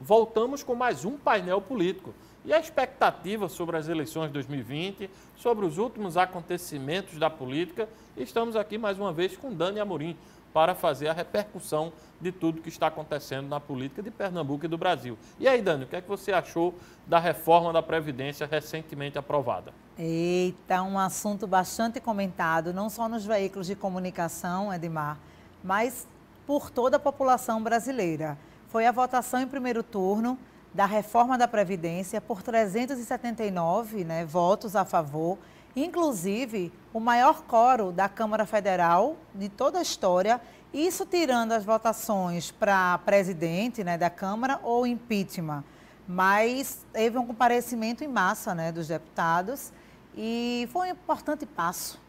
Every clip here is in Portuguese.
voltamos com mais um painel político. E a expectativa sobre as eleições de 2020, sobre os últimos acontecimentos da política, estamos aqui mais uma vez com Dani Amorim para fazer a repercussão de tudo que está acontecendo na política de Pernambuco e do Brasil. E aí, Dani, o que é que você achou da reforma da Previdência recentemente aprovada? Eita, um assunto bastante comentado, não só nos veículos de comunicação, Edmar, mas por toda a população brasileira. Foi a votação em primeiro turno da reforma da Previdência por 379 votos a favor, inclusive o maior quórum da Câmara Federal de toda a história, isso tirando as votações para presidente da Câmara ou impeachment. Mas teve um comparecimento em massa dos deputados e foi um importante passo,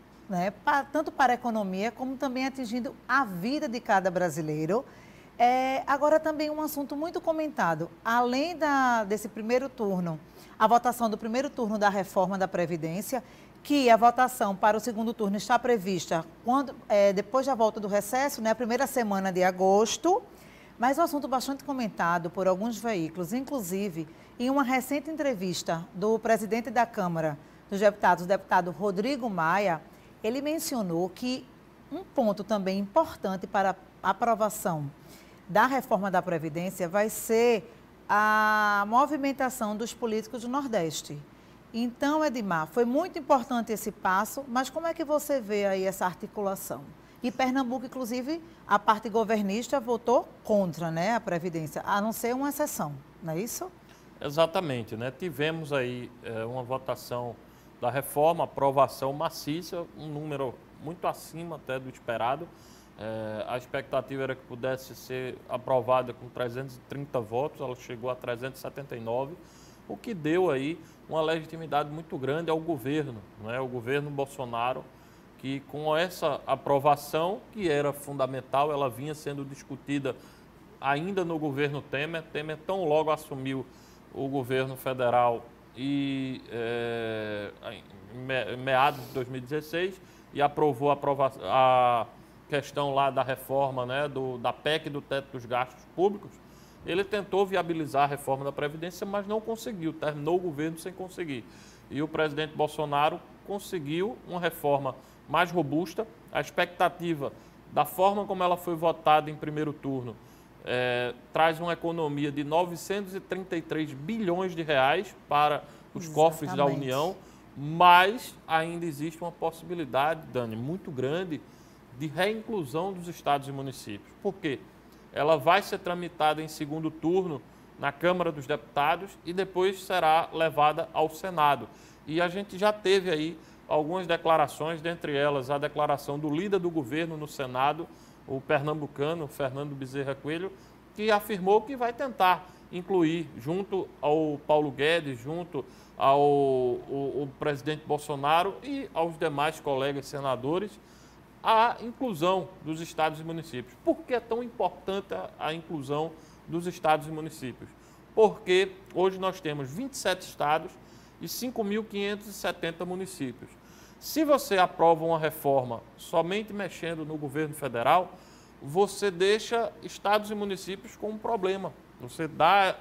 tanto para a economia como também atingindo a vida de cada brasileiro. Agora também um assunto muito comentado, além desse primeiro turno, a votação do primeiro turno da reforma da Previdência, que a votação para o segundo turno está prevista depois da volta do recesso, a primeira semana de agosto, mas um assunto bastante comentado por alguns veículos, inclusive em uma recente entrevista do presidente da Câmara dos Deputados, o deputado Rodrigo Maia, ele mencionou que um ponto também importante para a aprovação da reforma da Previdência vai ser a movimentação dos políticos do Nordeste. Então, Edmar, foi muito importante esse passo, mas como é que você vê aí essa articulação? E Pernambuco, inclusive, a parte governista votou contra a Previdência, a não ser uma exceção, não é isso? Exatamente, tivemos aí uma votação da reforma, aprovação maciça, um número muito acima até do esperado. A expectativa era que pudesse ser aprovada com 330 votos, ela chegou a 379, o que deu aí uma legitimidade muito grande ao governo, o governo Bolsonaro, que com essa aprovação, que era fundamental, ela vinha sendo discutida ainda no governo Temer. Temer tão logo assumiu o governo federal em meados de 2016 e aprovou a questão lá da reforma da PEC do teto dos gastos públicos. Ele tentou viabilizar a reforma da Previdência, mas não conseguiu, terminou o governo sem conseguir. E o presidente Bolsonaro conseguiu uma reforma mais robusta. A expectativa da forma como ela foi votada em primeiro turno traz uma economia de 933 bilhões de reais para os cofres da União, mas ainda existe uma possibilidade, Dani, muito grande de reinclusão dos estados e municípios. Por quê? Ela vai ser tramitada em segundo turno na Câmara dos Deputados e depois será levada ao Senado. E a gente já teve aí algumas declarações, dentre elas a declaração do líder do governo no Senado, o pernambucano Fernando Bezerra Coelho, que afirmou que vai tentar incluir, junto ao Paulo Guedes, junto ao presidente Bolsonaro e aos demais colegas senadores, a inclusão dos estados e municípios. Por que é tão importante a inclusão dos estados e municípios? Porque hoje nós temos 27 estados e 5.570 municípios. Se você aprova uma reforma somente mexendo no governo federal, você deixa estados e municípios com um problema. Você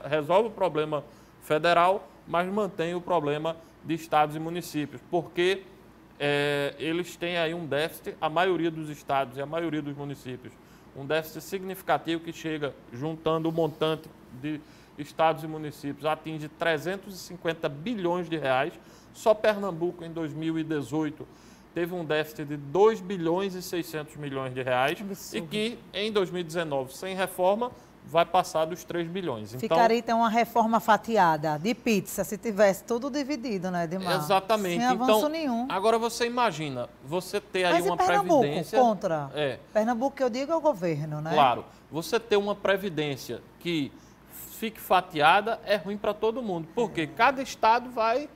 resolve o problema federal, mas mantém o problema de estados e municípios, porque eles têm aí um déficit, a maioria dos estados e a maioria dos municípios, um déficit significativo que chega, juntando o montante de estados e municípios, atinge 350 bilhões de reais. Só Pernambuco, em 2018, teve um déficit de 2 bilhões e 600 milhões de reais e que, em 2019, sem reforma, vai passar dos 3 bilhões. Ficaria, então, uma reforma fatiada de pizza, se tivesse tudo dividido, Edmar? Exatamente. Sem avanço nenhum. Agora você imagina, você ter aí Mas uma Pernambuco, previdência... contra? Pernambuco, que eu digo, é o governo, Claro. Você ter uma previdência que fique fatiada é ruim para todo mundo, porque cada estado vai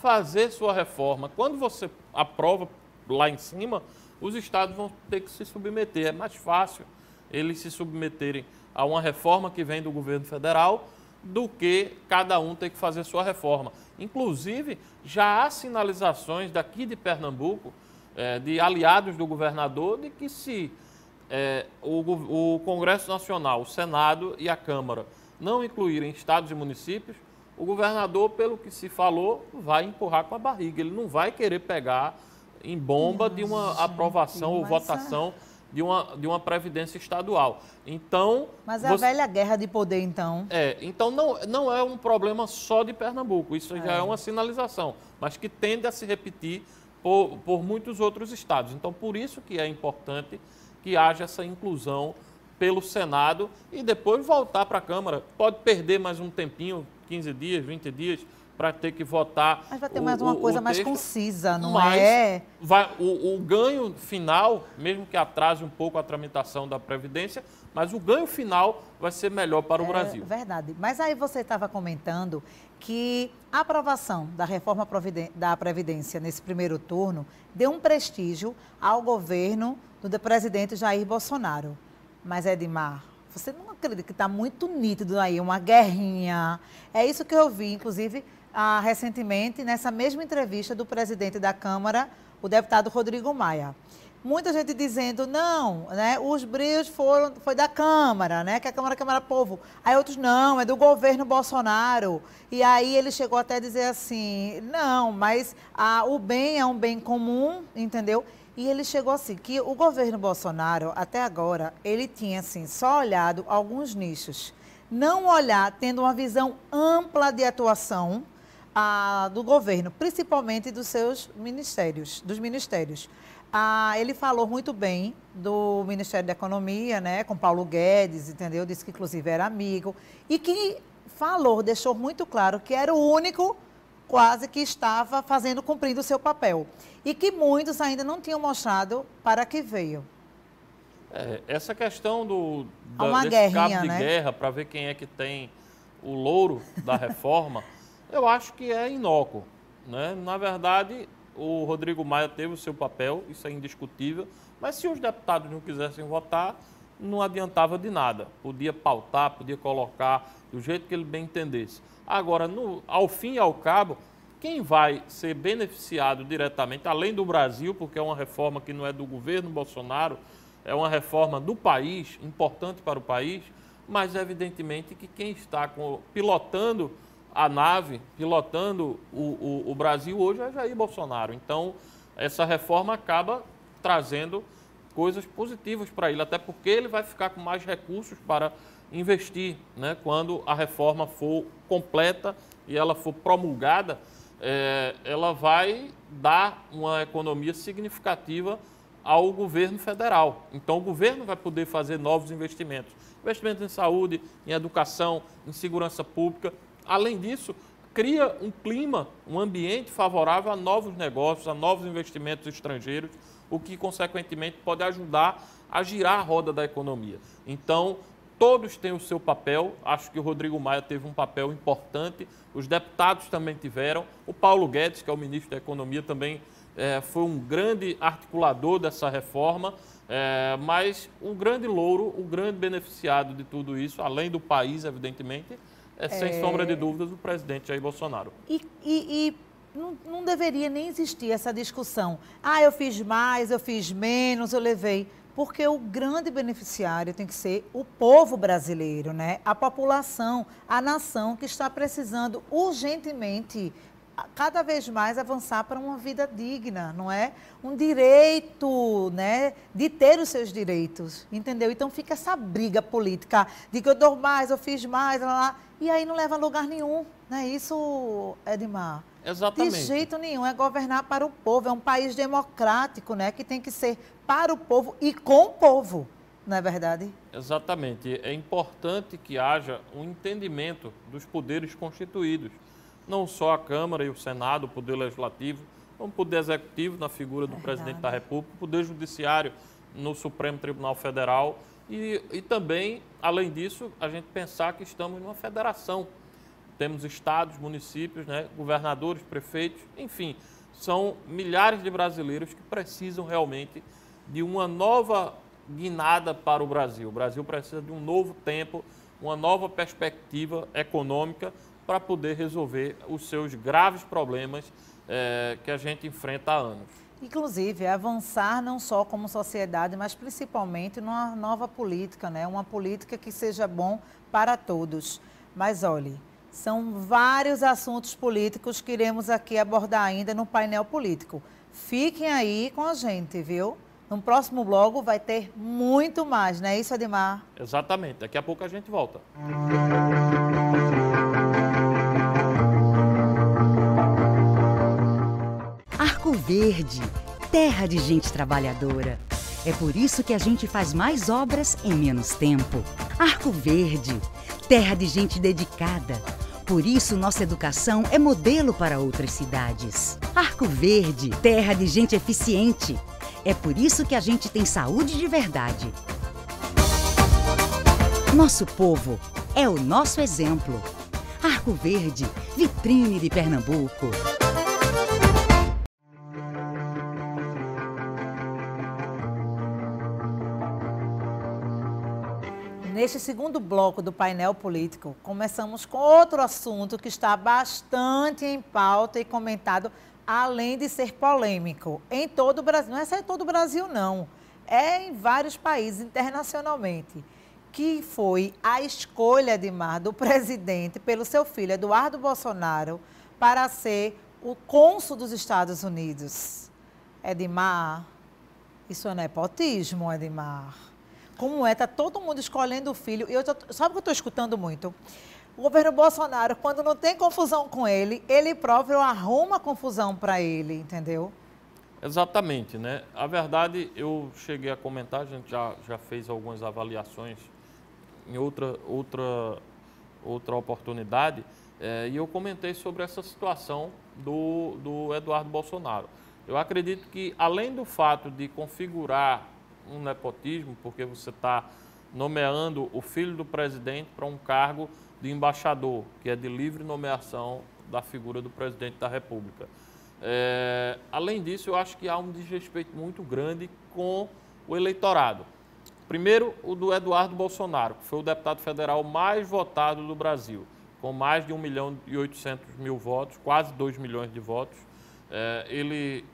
fazer sua reforma. Quando você aprova lá em cima, os estados vão ter que se submeter. É mais fácil eles se submeterem a uma reforma que vem do governo federal do que cada um ter que fazer sua reforma. Inclusive, já há sinalizações daqui de Pernambuco, de aliados do governador, de que se o Congresso Nacional, o Senado e a Câmara não incluírem estados e municípios, o governador, pelo que se falou, vai empurrar com a barriga. Ele não vai querer pegar em bomba de uma aprovação ou votação de uma previdência estadual. Então, mas é a velha guerra de poder, então. Então não é um problema só de Pernambuco, isso já é uma sinalização, mas que tende a se repetir por muitos outros estados. Então, por isso que é importante que haja essa inclusão pelo Senado e depois voltar para a Câmara. Pode perder mais um tempinho, 15 dias, 20 dias, para ter que votar. Mas vai ter mais uma coisa mais concisa, não mas é? O ganho final, mesmo que atrase um pouco a tramitação da Previdência, mas o ganho final vai ser melhor para o Brasil. Verdade. Mas aí você estava comentando que a aprovação da reforma da Previdência nesse primeiro turno deu um prestígio ao governo do presidente Jair Bolsonaro. Mas, Edmar, você não acredita que está muito nítido aí, uma guerrinha? É isso que eu vi, inclusive, recentemente, nessa mesma entrevista do presidente da Câmara, o deputado Rodrigo Maia. Muita gente dizendo, não, né, os brilhos foi da Câmara, né, que a Câmara Povo. Aí outros, não, é do governo Bolsonaro. E aí ele chegou até a dizer assim, não, mas o bem é um bem comum, entendeu? E ele chegou assim, que o governo Bolsonaro, até agora, ele tinha assim, só olhado alguns nichos. Não olhar, tendo uma visão ampla de atuação do governo, principalmente dos seus ministérios, ele falou muito bem do Ministério da Economia, né, com Paulo Guedes, entendeu? Disse que inclusive era amigo. E que deixou muito claro que era o único quase que estava cumprindo o seu papel. E que muitos ainda não tinham mostrado para que veio. Essa questão desse cabo de né? guerra, para ver quem é que tem o louro da reforma, eu acho que é inócuo, né? Na verdade, o Rodrigo Maia teve o seu papel, isso é indiscutível, mas se os deputados não quisessem votar, não adiantava de nada. Podia pautar, podia colocar do jeito que ele bem entendesse. Agora, ao fim e ao cabo, quem vai ser beneficiado diretamente, além do Brasil, porque é uma reforma que não é do governo Bolsonaro, é uma reforma do país, importante para o país, mas evidentemente que quem está pilotando a nave, pilotando o Brasil hoje é Jair Bolsonaro. Então, essa reforma acaba trazendo coisas positivas para ele, até porque ele vai ficar com mais recursos para investir, né? Quando a reforma for completa e ela for promulgada, ela vai dar uma economia significativa ao governo federal. Então, o governo vai poder fazer novos investimentos. Investimentos em saúde, em educação, em segurança pública. Além disso, cria um clima, um ambiente favorável a novos negócios, a novos investimentos estrangeiros, o que, consequentemente, pode ajudar a girar a roda da economia. Então, todos têm o seu papel. Acho que o Rodrigo Maia teve um papel importante, os deputados também tiveram. O Paulo Guedes, que é o ministro da Economia, também foi um grande articulador dessa reforma, mas o grande louro, o grande beneficiado de tudo isso, além do país, evidentemente, sem sombra de dúvidas, o presidente Jair Bolsonaro. E não deveria nem existir essa discussão. Eu fiz mais, eu fiz menos, eu levei. Porque o grande beneficiário tem que ser o povo brasileiro, né? A população, a nação que está precisando urgentemente, cada vez mais avançar para uma vida digna, não é? Um direito, né, de ter os seus direitos, entendeu? Então fica essa briga política de que eu dou mais, eu fiz mais, e aí não leva a lugar nenhum, não é isso, Edmar? Exatamente. De jeito nenhum, é governar para o povo, é um país democrático, né, que tem que ser para o povo e com o povo, não é verdade? Exatamente. É importante que haja um entendimento dos poderes constituídos, não só a Câmara e o Senado, o Poder Legislativo, como o Poder Executivo, na figura do Presidente da República, o Poder Judiciário no Supremo Tribunal Federal e também, além disso, a gente pensar que estamos numa federação. Temos estados, municípios, né, governadores, prefeitos, enfim, são milhares de brasileiros que precisam realmente de uma nova guinada para o Brasil. O Brasil precisa de um novo tempo, uma nova perspectiva econômica para poder resolver os seus graves problemas que a gente enfrenta há anos. Inclusive, avançar não só como sociedade, mas principalmente numa nova política, né? Uma política que seja bom para todos. Mas olhe, são vários assuntos políticos que iremos aqui abordar ainda no painel político. Fiquem aí com a gente, viu? No próximo bloco vai ter muito mais, não é isso, Edmar? Exatamente. Daqui a pouco a gente volta. Arco Verde, terra de gente trabalhadora. É por isso que a gente faz mais obras em menos tempo. Arco Verde, terra de gente dedicada. Por isso, nossa educação é modelo para outras cidades. Arco Verde, terra de gente eficiente. É por isso que a gente tem saúde de verdade. Nosso povo é o nosso exemplo. Arco Verde, vitrine de Pernambuco. Neste segundo bloco do painel político, começamos com outro assunto que está bastante em pauta e comentado, além de ser polêmico, em todo o Brasil. Não é só em todo o Brasil, não. É em vários países internacionalmente, que foi a escolha, Edmar, do presidente pelo seu filho, Eduardo Bolsonaro, para ser o cônsul dos Estados Unidos. Edmar, isso é nepotismo, Edmar. Como é? Está todo mundo escolhendo o filho. Sabe o que eu estou escutando muito? O governo Bolsonaro, quando não tem confusão com ele, ele próprio arruma confusão para ele, entendeu? Exatamente, né? A verdade, eu cheguei a comentar, a gente já fez algumas avaliações em outra oportunidade, e eu comentei sobre essa situação do Eduardo Bolsonaro. Eu acredito que, além do fato de configurar um nepotismo, porque você está nomeando o filho do presidente para um cargo de embaixador, que é de livre nomeação da figura do presidente da República. Além disso, eu acho que há um desrespeito muito grande com o eleitorado. Primeiro, o do Eduardo Bolsonaro, que foi o deputado federal mais votado do Brasil, com mais de 1.800.000 votos, quase 2 milhões de votos. Ele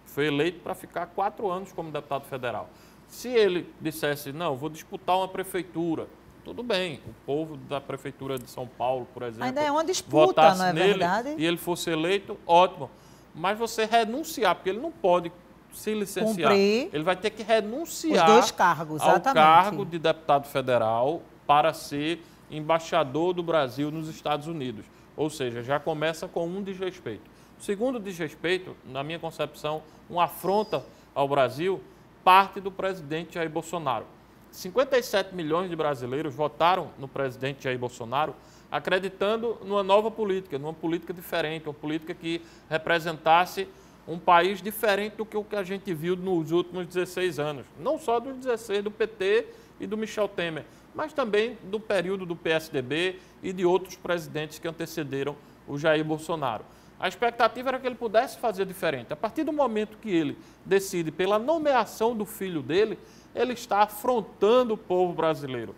foi eleito para ficar 4 anos como deputado federal. Se ele dissesse, não, vou disputar uma prefeitura, tudo bem, o povo da prefeitura de São Paulo, por exemplo, ainda é uma disputa, não é verdade? E ele fosse eleito, ótimo. Mas você renunciar, porque ele não pode se licenciar. Cumprir ele vai ter que renunciar os 2 cargos, ao exatamente, cargo de deputado federal para ser embaixador do Brasil nos Estados Unidos. Ou seja, já começa com um desrespeito. O segundo desrespeito, na minha concepção, uma afronta ao Brasil, parte do presidente Jair Bolsonaro. 57 milhões de brasileiros votaram no presidente Jair Bolsonaro acreditando numa nova política, numa política diferente, uma política que representasse um país diferente do que o que a gente viu nos últimos 16 anos. Não só dos 16 do PT e do Michel Temer, mas também do período do PSDB e de outros presidentes que antecederam o Jair Bolsonaro. A expectativa era que ele pudesse fazer diferente. A partir do momento que ele decide pela nomeação do filho dele, ele está afrontando o povo brasileiro.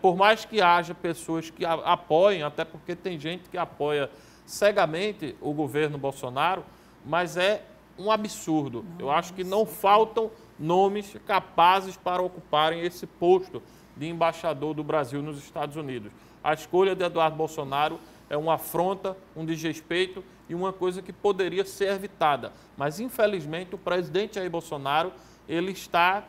Por mais que haja pessoas que apoiem, até porque tem gente que apoia cegamente o governo Bolsonaro, mas é um absurdo. Eu acho que não faltam nomes capazes para ocuparem esse posto de embaixador do Brasil nos Estados Unidos. A escolha de Eduardo Bolsonaro é uma afronta, um desrespeito e uma coisa que poderia ser evitada. Mas, infelizmente, o presidente Jair Bolsonaro, ele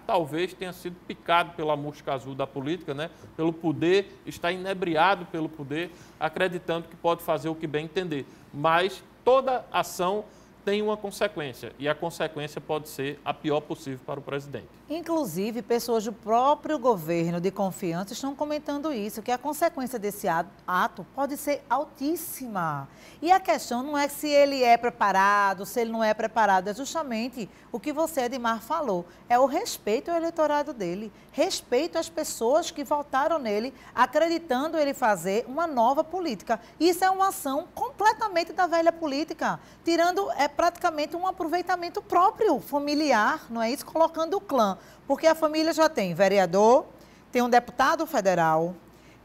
talvez tenha sido picado pela mosca azul da política, né? Pelo poder, está inebriado pelo poder, acreditando que pode fazer o que bem entender. Mas toda ação tem uma consequência, e a consequência pode ser a pior possível para o presidente. Inclusive, pessoas do próprio governo de confiança estão comentando isso, que a consequência desse ato pode ser altíssima. E a questão não é se ele é preparado, se ele não é preparado, é justamente o que você, Edmar, falou. É o respeito ao eleitorado dele, respeito às pessoas que votaram nele, acreditando ele fazer uma nova política. Isso é uma ação completamente da velha política, tirando praticamente um aproveitamento próprio, familiar, não é isso? Colocando o clã. Porque a família já tem vereador, tem um deputado federal,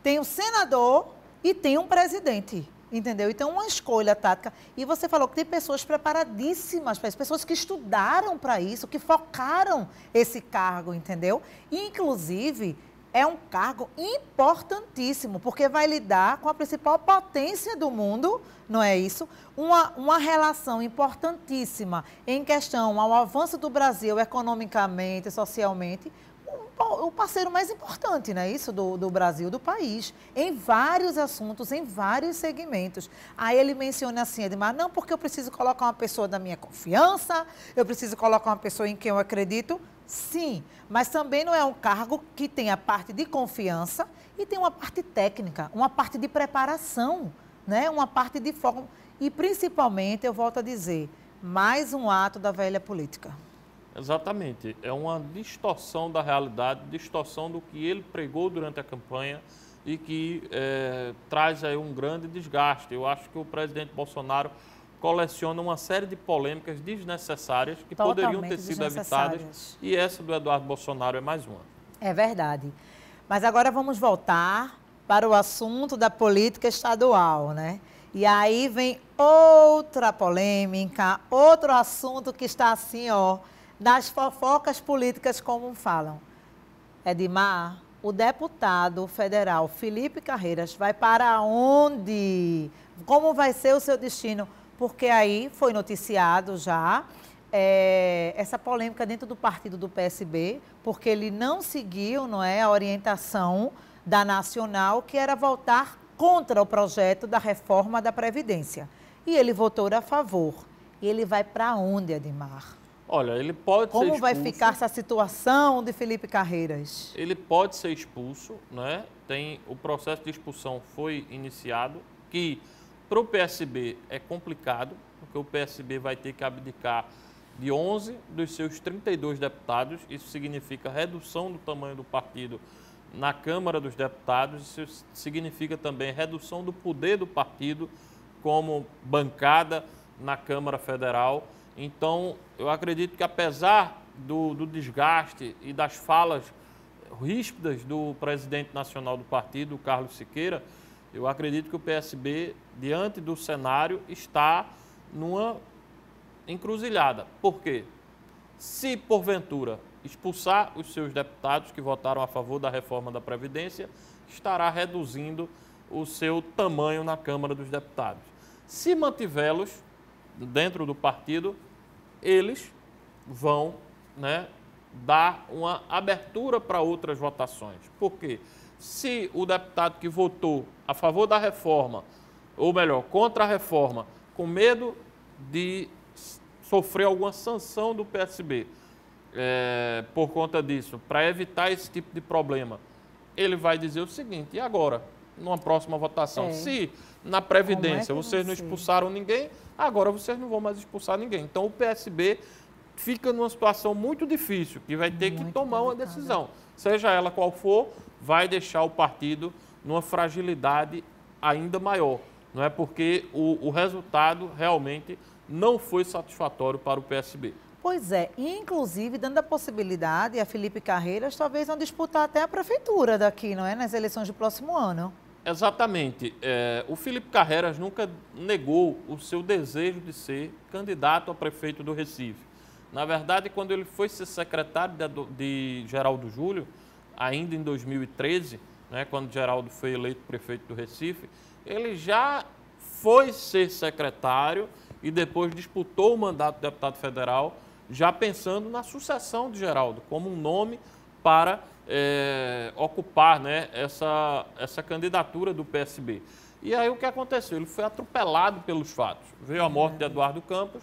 tem um senador e tem um presidente, entendeu? Então, uma escolha tática. E você falou que tem pessoas preparadíssimas para isso, pessoas que estudaram para isso, que focaram esse cargo, entendeu? E, inclusive, é um cargo importantíssimo, porque vai lidar com a principal potência do mundo, não é isso? Uma relação importantíssima em questão ao avanço do Brasil economicamente, socialmente, o parceiro mais importante, não é isso, do Brasil, do país, em vários assuntos, em vários segmentos. Aí ele menciona assim, Edmar, não, porque eu preciso colocar uma pessoa da minha confiança, eu preciso colocar uma pessoa em quem eu acredito. Sim, mas também não é um cargo que tem a parte de confiança e tem uma parte técnica, uma parte de preparação, né? Uma parte de forma. E principalmente, eu volto a dizer, mais um ato da velha política. Exatamente. É uma distorção da realidade, distorção do que ele pregou durante a campanha e que traz aí um grande desgaste. Eu acho que o presidente Bolsonaro coleciona uma série de polêmicas desnecessárias que poderiam ter sido evitadas, e essa do Eduardo Bolsonaro é mais uma. É verdade. Mas agora vamos voltar para o assunto da política estadual, né? E aí vem outra polêmica, outro assunto que está assim, ó, nas fofocas políticas, como falam. Edmar, o deputado federal Felipe Carreiras vai para onde? Como vai ser o seu destino? Porque aí foi noticiado já essa polêmica dentro do partido do PSB, porque ele não seguiu, não é, a orientação da Nacional, que era votar contra o projeto da reforma da Previdência. E ele votou a favor. E ele vai para onde, Edmar? Olha, ele pode ser expulso. Como vai ficar essa situação de Felipe Carreiras? Ele pode ser expulso, né? O processo de expulsão foi iniciado, que para o PSB é complicado, porque o PSB vai ter que abdicar de 11 dos seus 32 deputados. Isso significa redução do tamanho do partido na Câmara dos Deputados. Isso significa também redução do poder do partido como bancada na Câmara Federal. Então, eu acredito que apesar do desgaste e das falas ríspidas do presidente nacional do partido, Carlos Siqueira, eu acredito que o PSB, diante do cenário, está numa encruzilhada. Por quê? Se, porventura, expulsar os seus deputados que votaram a favor da reforma da Previdência, estará reduzindo o seu tamanho na Câmara dos Deputados. Se mantivê-los dentro do partido, eles vão, né, dar uma abertura para outras votações. Por quê? Se o deputado que votou a favor da reforma, ou melhor, contra a reforma, com medo de sofrer alguma sanção do PSB por conta disso, para evitar esse tipo de problema, ele vai dizer o seguinte: e agora, numa próxima votação, se na Previdência vocês não expulsaram ninguém, agora vocês não vão mais expulsar ninguém. Então o PSB fica numa situação muito difícil, que vai ter que tomar uma decisão. Seja ela qual for, vai deixar o partido numa fragilidade ainda maior. Não é porque o resultado realmente não foi satisfatório para o PSB. Pois é, inclusive dando a possibilidade a Felipe Carreiras talvez não disputar até a prefeitura daqui, não é? Nas eleições do próximo ano. Exatamente. O Felipe Carreiras nunca negou o seu desejo de ser candidato a prefeito do Recife. Na verdade, quando ele foi ser secretário de Geraldo Júlio, ainda em 2013, né, quando Geraldo foi eleito prefeito do Recife, ele já foi ser secretário e depois disputou o mandato de deputado federal, já pensando na sucessão de Geraldo, como um nome para ocupar, né, essa candidatura do PSB. E aí o que aconteceu? Ele foi atropelado pelos fatos. Veio a morte de Eduardo Campos,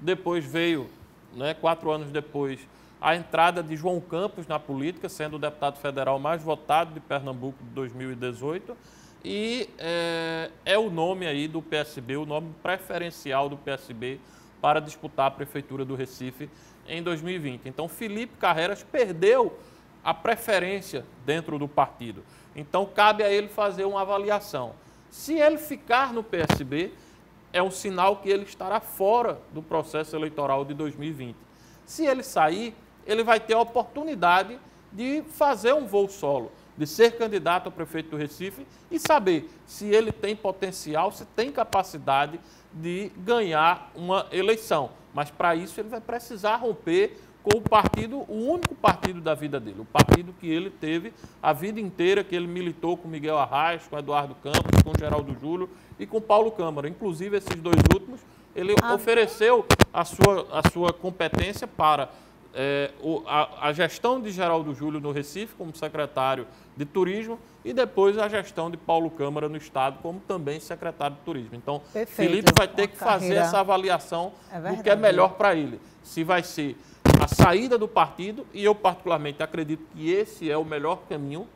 depois veio, né, 4 anos depois, a entrada de João Campos na política, sendo o deputado federal mais votado de Pernambuco de 2018, e é o nome aí do PSB, o nome preferencial do PSB para disputar a prefeitura do Recife em 2020. Então, Felipe Carreiras perdeu a preferência dentro do partido. Então, cabe a ele fazer uma avaliação. Se ele ficar no PSB, é um sinal que ele estará fora do processo eleitoral de 2020. Se ele sair, ele vai ter a oportunidade de fazer um voo solo, de ser candidato a prefeito do Recife e saber se ele tem potencial, se tem capacidade de ganhar uma eleição. Mas, para isso, ele vai precisar romper ficou o partido, o único partido da vida dele, o partido que ele teve a vida inteira, que ele militou com Miguel Arraes, com Eduardo Campos, com Geraldo Júlio e com Paulo Câmara. Inclusive, esses dois últimos, ele ofereceu a sua competência para a gestão de Geraldo Júlio no Recife, como secretário de Turismo, e depois a gestão de Paulo Câmara no Estado, como também secretário de Turismo. Então, Perfeito. Felipe vai ter que fazer essa avaliação do que é melhor para ele. Se vai ser a saída do partido, e eu particularmente acredito que esse é o melhor caminho.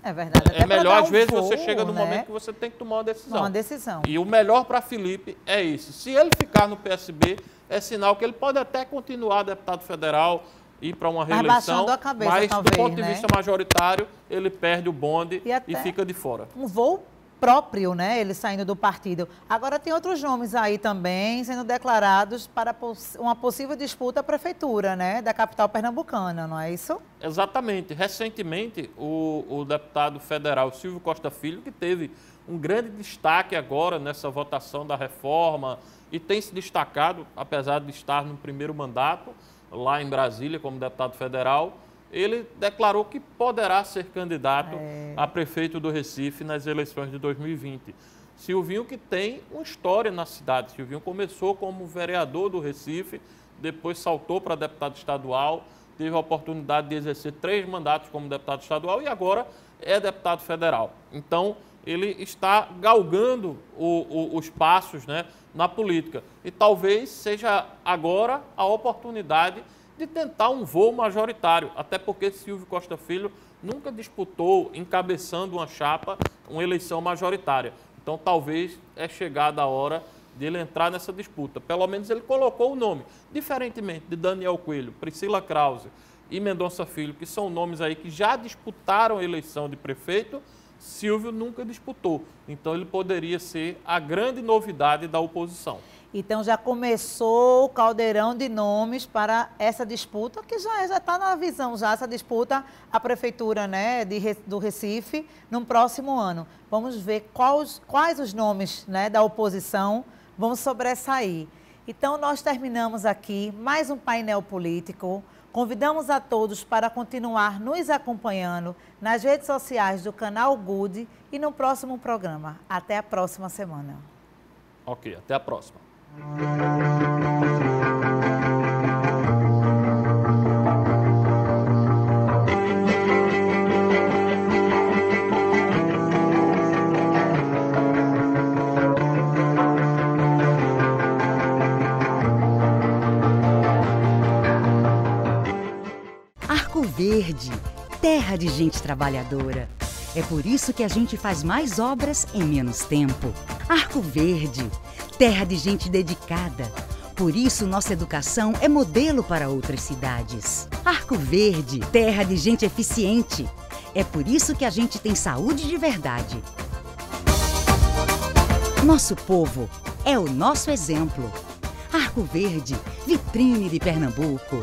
É verdade. Até é melhor, às vezes, voo, você chega no né? momento que você tem que tomar uma decisão. Uma decisão. E o melhor para Felipe é isso. Se ele ficar no PSB, é sinal que ele pode até continuar deputado federal, ir para uma reeleição, a cabeça, mas talvez, do ponto de né? vista majoritário, ele perde o bonde e fica de fora. Um voo próprio, né? Ele saindo do partido. Agora tem outros nomes aí também sendo declarados para uma possível disputa à prefeitura, né? Da capital pernambucana, não é isso? Exatamente. Recentemente, o deputado federal Silvio Costa Filho, que teve um grande destaque agora nessa votação da reforma e tem se destacado, apesar de estar no primeiro mandato, lá em Brasília, como deputado federal, ele declarou que poderá ser candidato a prefeito do Recife nas eleições de 2020. Silvinho, que tem uma história na cidade. Silvinho começou como vereador do Recife, depois saltou para deputado estadual, teve a oportunidade de exercer 3 mandatos como deputado estadual e agora é deputado federal. Então, ele está galgando os passos, né, na política. E talvez seja agora a oportunidade de tentar um voo majoritário, até porque Silvio Costa Filho nunca disputou, encabeçando uma chapa, uma eleição majoritária. Então, talvez é chegada a hora de ele entrar nessa disputa. Pelo menos ele colocou o nome. Diferentemente de Daniel Coelho, Priscila Krause e Mendonça Filho, que são nomes aí que já disputaram a eleição de prefeito, Silvio nunca disputou. Então, ele poderia ser a grande novidade da oposição. Então, já começou o caldeirão de nomes para essa disputa, que já está na visão, já essa disputa à prefeitura, né, do Recife, no próximo ano. Vamos ver quais os nomes, né, da oposição vão sobressair. Então, nós terminamos aqui mais um painel político. Convidamos a todos para continuar nos acompanhando nas redes sociais do canal Good e no próximo programa. Até a próxima semana. Ok, até a próxima. Arco Verde, terra de gente trabalhadora. É por isso que a gente faz mais obras em menos tempo. Arco Verde, terra de gente dedicada. Por isso, nossa educação é modelo para outras cidades. Arco Verde, terra de gente eficiente. É por isso que a gente tem saúde de verdade. Nosso povo é o nosso exemplo. Arco Verde, vitrine de Pernambuco.